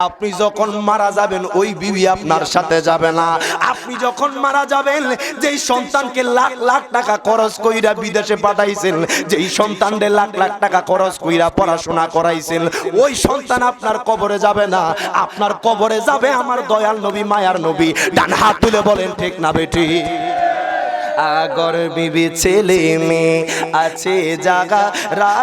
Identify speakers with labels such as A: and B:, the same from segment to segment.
A: আপনি যখন মারা যাবেন ওই বিবি আপনার সাথে যাবে না। আপনি যখন মারা যাবেন যেই সন্তানকে লাখ লাখ টাকা খরচ কইরা বিদেশে পাঠাইছেন, যেই সন্তানকে লাখ লাখ টাকা খরচ কইরা পড়াশোনা করাইছেন, ওই সন্তান আপনার কবরে যাবে না। আপনার কবরে যাবে আমার দয়াল নবী, মায়ার নবী। ডান হাত তুলে বলেন ঠিক না বেটি? আগর বিবি ছেলে মেয়ে আছে জাগা রা,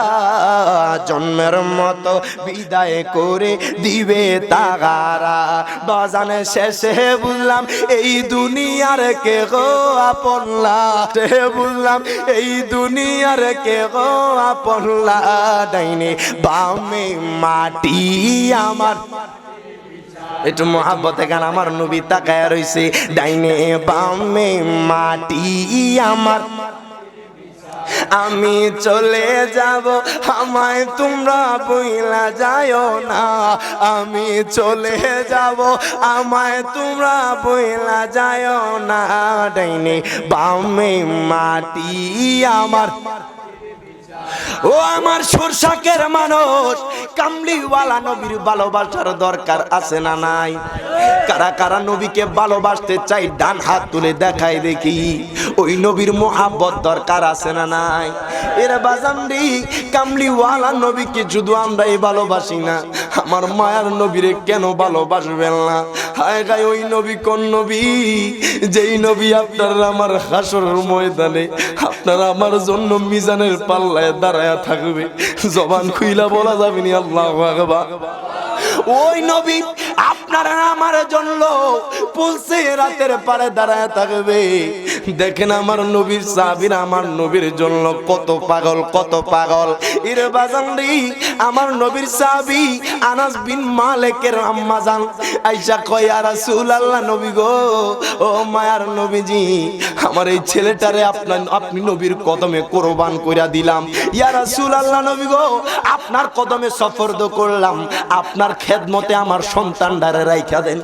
A: জন্মের মতো বিদায় করে দিবে তাগারা। বাজানে শেষে বুঝলাম এই দুনিয়ার কে গো আপনলা, বুঝলাম এই দুনিয়ার কে গো আপনলা। ডাইনে বামে মাটি আমার, একটু মহাব্বতে গান। আমার নবী তাকায়া রইছে, ডাইনে বামে মাটি আমার। আমি চলে যাব আমায় তোমরা বইলা যাও না, আমি চলে যাব আমায় তোমরা বইলা যাও না। ডাইনে বামে মাটি আমার। ও আমার সরসাকের মানুষ, কামলিওয়ালা নবীর ভালোবাসার দরকার আছে না নাই? কারা কারা নবীকে ভালোবাসতে চাই ডান হাত তুলে দেখাই দেখি। ওই নবীর মোহাব্বত দরকার আছে না নাই? এরা বাজানরি কামলিওয়ালা নবীকে শুধু আমরাই ভালোবাসি না, আমার মায়ার নবীরে কেন ভালোবাসবেন না? হায় গায় ওই নবী কোন নবী? যেই নবী আপনার আমার হাসরের ময়দানে আপনার আমার জন্য মিজানের পাল্লায় দাঁড়ায়া থাকবে, জবান খুইলা বলা যাবে না আল্লাহু আকবার। ওই নবী আপনার আমার জন্য পুলসে রাতের পারে দাঁড়ায় থাকবে। দেখেন আমার নবীর সাহাবীরা আমার নবীর জন্য কত পাগল, কত পাগল। ইরে বাজানরি আমার নবীর সাহাবী আনাস বিন মালিকের আম্মা জান আয়েশা কয়, ইয়া রাসূলুল্লাহ, নবী গো, ও মায়ার নবীজি, আমার এই ছেলেটারে আপনি নবীর কদমে কুরবান কইরা দিলাম। ইয়া রাসূলুল্লাহ, নবী গো, আপনার কদমে সফরদ করলাম, আপনার খেদমতে আমার সন্তানটারে রাইখা দেন।